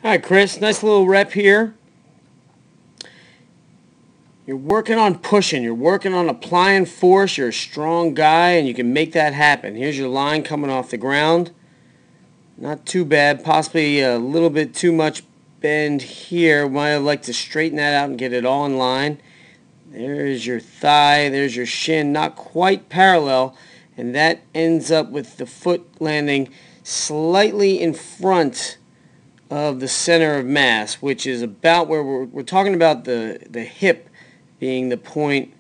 All right, Chris, nice little rep here. You're working on pushing. You're working on applying force. You're a strong guy, and you can make that happen. Here's your line coming off the ground. Not too bad. Possibly a little bit too much bend here. Might have liked to straighten that out and get it all in line. There's your thigh. There's your shin. Not quite parallel. And that ends up with the foot landing slightly in front of the center of mass, which is about where we're talking about the hip being the point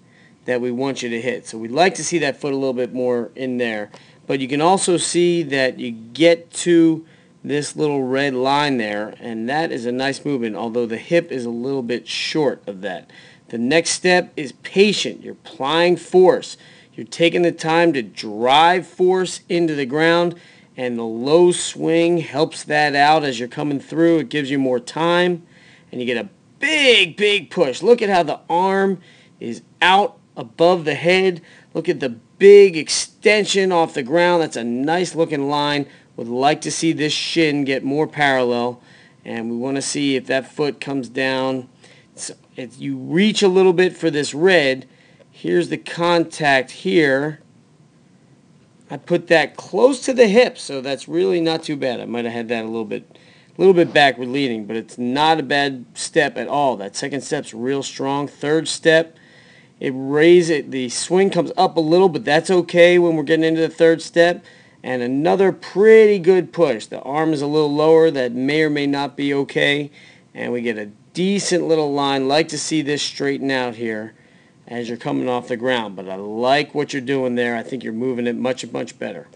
that we want you to hit. So we'd like to see that foot a little bit more in there. But you can also see that you get to this little red line there, and that is a nice movement, although the hip is a little bit short of that. The next step is patient. You're applying force. You're taking the time to drive force into the ground, and the low swing helps that out as you're coming through. It gives you more time, and you get a big push. Look at how the arm is out above the head. Look at the big extension off the ground. That's a nice looking line. Would like to see this shin get more parallel, and we want to see if that foot comes down. So if you reach a little bit for this red, here's the contact here. I put that close to the hip, so that's really not too bad. I might have had that a little bit backward leaning, but it's not a bad step at all. That second step's real strong. Third step, the swing comes up a little, but that's okay when we're getting into the third step. And another pretty good push. The arm is a little lower. That may or may not be okay. And we get a decent little line. Like to see this straighten out here as you're coming off the ground. But I like what you're doing there. I think you're moving it much better.